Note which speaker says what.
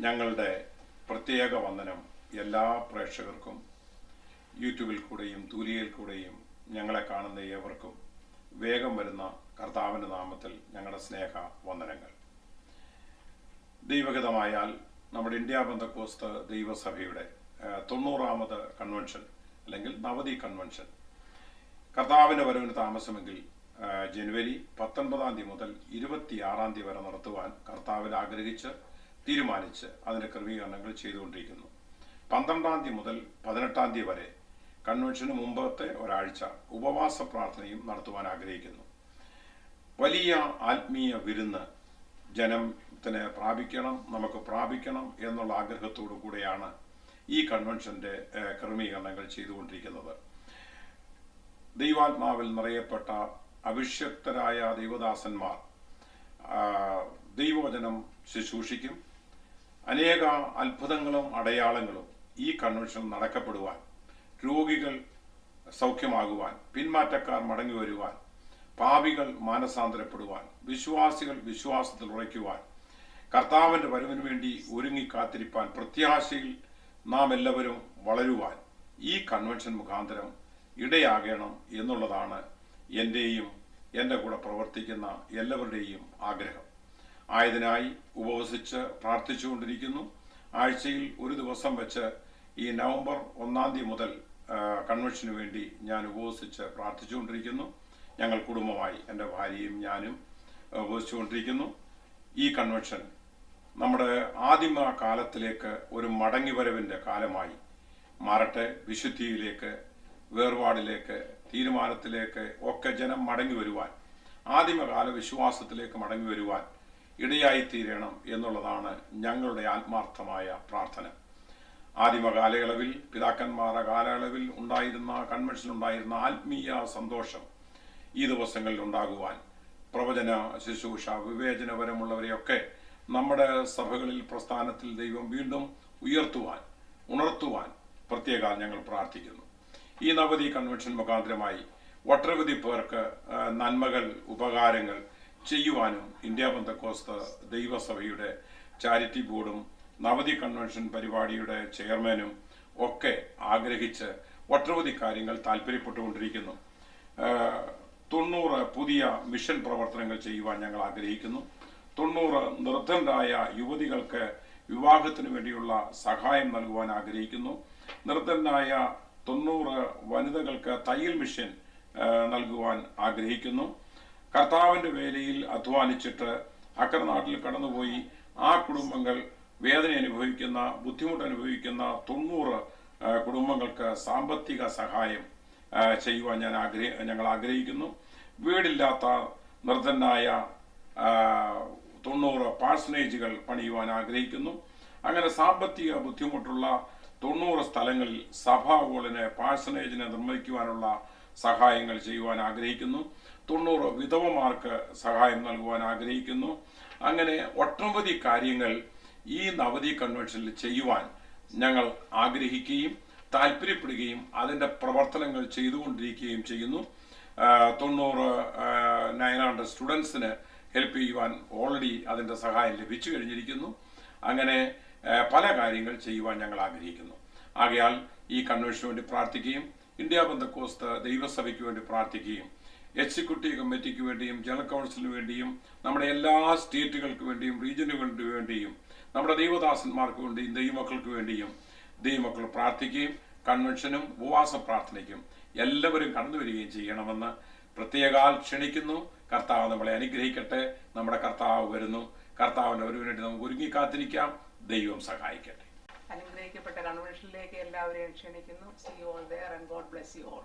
Speaker 1: ഞങ്ങളുടെ പ്രത്യേക വന്ദനം എല്ലാ പ്രേക്ഷകർക്കും യൂട്യൂബിൽ കൂടെയും തൂലികയിൽ കൂടെയും ഞങ്ങളെ കാണുന്ന ഏവർക്കും വേഗം വരുന്ന കർത്താവിൻ്റെ നാമത്തിൽ ഞങ്ങളുടെ സ്നേഹ വന്ദനങ്ങൾ. ദൈവഹിതമായാൽ നമ്മുടെ ഇന്ത്യ പെന്തക്കോസ്ത് ദൈവസഭയുടെ 90ാമത് കൺവെൻഷൻ അല്ലെങ്കിൽ നവതി കൺവെൻഷൻ കർത്താവിൻ്റെ വരവിന് താമസമെങ്കിൽ ജനുവരി 19 മുതൽ 26 വരെ നടത്തുവാൻ കർത്താവിൽ ആഗ്രഹിച്ച് തീരുമാനിച്ച് അതിൻ്റെ ക്രമീകരണങ്ങൾ ചെയ്തുകൊണ്ടിരിക്കുന്നു. 12 മുതൽ 18 വരെ കൺവെൻഷന് മുമ്പത്തെ ഒരാഴ്ച ഉപവാസ പ്രാർത്ഥനയും നടത്തുവാൻ ആഗ്രഹിക്കുന്നു. വലിയ ആത്മീയ വിരുന്ന് ജനത്തിന് പ്രാപിക്കണം, നമുക്ക് പ്രാപിക്കണം എന്നുള്ള ആഗ്രഹത്തോടു കൂടെയാണ് ഈ കൺവെൻഷൻ്റെ ക്രമീകരണങ്ങൾ ചെയ്തുകൊണ്ടിരിക്കുന്നത്. ദൈവാത്മാവിൽ നിറയപ്പെട്ട അഭിഷിക്തരായ ദൈവദാസന്മാർ ദൈവവചനം ശുശ്രൂഷിക്കും. അനേക അത്ഭുതങ്ങളും അടയാളങ്ങളും ഈ കൺവെൻഷൻ നടക്കപ്പെടുവാൻ, രോഗികൾ സൗഖ്യമാകുവാൻ, പിന്മാറ്റക്കാർ മടങ്ങി വരുവാൻ, പാപികൾ മാനസാന്തരപ്പെടുവാൻ, വിശ്വാസികൾ വിശ്വാസത്തിൽ ഉറയ്ക്കുവാൻ, കർത്താവിൻ്റെ വരവിന് വേണ്ടി ഒരുങ്ങി കാത്തിരിപ്പാൻ, പ്രത്യാശയിൽ നാം എല്ലാവരും വളരുവാൻ ഈ കൺവെൻഷൻ മുഖാന്തരം ഇടയാകണം എന്നുള്ളതാണ് എൻ്റെയും എൻ്റെ കൂടെ പ്രവർത്തിക്കുന്ന എല്ലാവരുടെയും ആഗ്രഹം. ആയതിനായി ഉപവസിച്ച് പ്രാർത്ഥിച്ചുകൊണ്ടിരിക്കുന്നു. ആഴ്ചയിൽ ഒരു ദിവസം വെച്ച് ഈ നവംബർ 1 മുതൽ കൺവെൻഷന് വേണ്ടി ഞാൻ ഉപവസിച്ച് പ്രാർത്ഥിച്ചുകൊണ്ടിരിക്കുന്നു. ഞങ്ങൾ കുടുംബമായി എൻ്റെ ഭാര്യയും ഞാനും ഉപവസിച്ചുകൊണ്ടിരിക്കുന്നു. ഈ കൺവെൻഷൻ നമ്മുടെ ആദിമ കാലത്തിലേക്ക് ഒരു മടങ്ങിവരവിൻ്റെ കാലമായി മാറട്ടെ. വിശുദ്ധിയിലേക്ക്, വേർപാടിലേക്ക്, തീരുമാനത്തിലേക്ക് ഒക്കെ ജനം മടങ്ങി വരുവാൻ, ആദിമകാല വിശ്വാസത്തിലേക്ക് മടങ്ങി വരുവാൻ ഇടയായിത്തീരണം എന്നുള്ളതാണ് ഞങ്ങളുടെ ആത്മാർത്ഥമായ പ്രാർത്ഥന. ആദിമ കാലയളവിൽ, പിതാക്കന്മാരുടെ കാലയളവിൽ ഉണ്ടായിരുന്ന കൺവെൻഷനുണ്ടായിരുന്ന ആത്മീയ സന്തോഷം ഈ ദിവസങ്ങളിൽ ഉണ്ടാകുവാൻ, പ്രവചന ശുശ്രൂഷ വിവേചനപരമുള്ളവരെയൊക്കെ നമ്മുടെ സഭകളിൽ പ്രസ്ഥാനത്തിൽ ദൈവം വീണ്ടും ഉയർത്തുവാൻ, ഉണർത്തുവാൻ പ്രത്യേകം ഞങ്ങൾ പ്രാർത്ഥിക്കുന്നു. ഈ നവതി കൺവെൻഷൻ മുഖാന്തരമായി ഒട്ടനവധി പേർക്ക് നന്മകൾ, ഉപകാരങ്ങൾ ചെയ്യുവാനും ഇന്ത്യ പെന്തക്കോസ്ത് ദൈവസഭയുടെ ചാരിറ്റി ബോർഡും നവതി കൺവെൻഷൻ പരിപാടിയുടെ ചെയർമാനും ഒക്കെ ആഗ്രഹിച്ച് ഒട്ടനവധി കാര്യങ്ങൾ താല്പര്യപ്പെട്ടുകൊണ്ടിരിക്കുന്നു. 90 പുതിയ മിഷൻ പ്രവർത്തനങ്ങൾ ചെയ്യുവാൻ ഞങ്ങൾ ആഗ്രഹിക്കുന്നു. 90 നിർദ്ധനരായ യുവതികൾക്ക് വിവാഹത്തിന് വേണ്ടിയുള്ള സഹായം നൽകുവാൻ ആഗ്രഹിക്കുന്നു. നിർദ്ധനായ 90 വനിതകൾക്ക് തയ്യൽ മിഷൻ നൽകുവാൻ ആഗ്രഹിക്കുന്നു. കർത്താവിൻ്റെ വേലയിൽ അധ്വാനിച്ചിട്ട് അക്കരനാട്ടിൽ കടന്നുപോയി ആ കുടുംബങ്ങൾ വേദന അനുഭവിക്കുന്ന, ബുദ്ധിമുട്ട് അനുഭവിക്കുന്ന 90 കുടുംബങ്ങൾക്ക് സാമ്പത്തിക സഹായം ചെയ്യുവാൻ ഞങ്ങൾ ആഗ്രഹിക്കുന്നു. വീടില്ലാത്ത നിർദ്ധനായ 90 പാഴ്സണേജുകൾ പണിയുവാൻ ആഗ്രഹിക്കുന്നു. അങ്ങനെ സാമ്പത്തിക ബുദ്ധിമുട്ടുള്ള 90 സ്ഥലങ്ങളിൽ സഭാ ഹോളിന് പാഴ്സണേജിനെ നിർമ്മിക്കുവാനുള്ള സഹായങ്ങൾ ചെയ്യുവാൻ ആഗ്രഹിക്കുന്നു. 90 വിധവമാർക്ക് സഹായം നൽകുവാൻ ആഗ്രഹിക്കുന്നു. അങ്ങനെ ഒട്ടനവധി കാര്യങ്ങൾ ഈ നവതി കൺവെൻഷനിൽ ചെയ്യുവാൻ ഞങ്ങൾ ആഗ്രഹിക്കുകയും താല്പര്യപ്പെടുകയും അതിൻ്റെ പ്രവർത്തനങ്ങൾ ചെയ്തുകൊണ്ടിരിക്കുകയും ചെയ്യുന്നു. 900 സ്റ്റുഡൻസിന് ഹെൽപ്പ് ചെയ്യുവാൻ ഓൾറെഡി അതിൻ്റെ സഹായം ലഭിച്ചു കഴിഞ്ഞിരിക്കുന്നു. അങ്ങനെ പല കാര്യങ്ങൾ ചെയ്യുവാൻ ഞങ്ങൾ ആഗ്രഹിക്കുന്നു. ആകയാൽ ഈ കൺവെൻഷന് വേണ്ടി പ്രാർത്ഥിക്കുകയും ഇന്ത്യ പെന്തക്കോസ്ത് ദൈവസഭയ്ക്ക് വേണ്ടി പ്രാർത്ഥിക്കുകയും എക്സിക്യൂട്ടീവ് കമ്മിറ്റിക്ക് വേണ്ടിയും ജനറൽ കൗൺസിലിന് വേണ്ടിയും നമ്മുടെ എല്ലാ സ്റ്റേറ്റുകൾക്ക് വേണ്ടിയും റീജിയനുകൾക്ക് വേണ്ടിയും നമ്മുടെ ദൈവദാസന്മാർക്ക് വേണ്ടിയും ദൈവമക്കൾക്ക് വേണ്ടിയും ദൈവമക്കൾ പ്രാർത്ഥിക്കുകയും കൺവെൻഷനും ഉപവാസ പ്രാർത്ഥനയ്ക്കും എല്ലാവരും കടന്നു വരികയും ചെയ്യണമെന്ന് പ്രത്യേകാൽ ക്ഷണിക്കുന്നു. കർത്താവ് നമ്മളെ അനുഗ്രഹിക്കട്ടെ. നമ്മുടെ കർത്താവ് വരുന്നു. കർത്താവിൻ്റെ ഒരു വേണ്ടി നമുക്ക് ഒരുങ്ങി കാത്തിരിക്കാം. ദൈവം സഹായിക്കട്ടെ.
Speaker 2: അനുഗ്രഹിക്കപ്പെട്ട കൺവെൻഷനിലേക്ക് എല്ലാവരെയും ക്ഷണിക്കുന്നു. See you all there and God bless you all.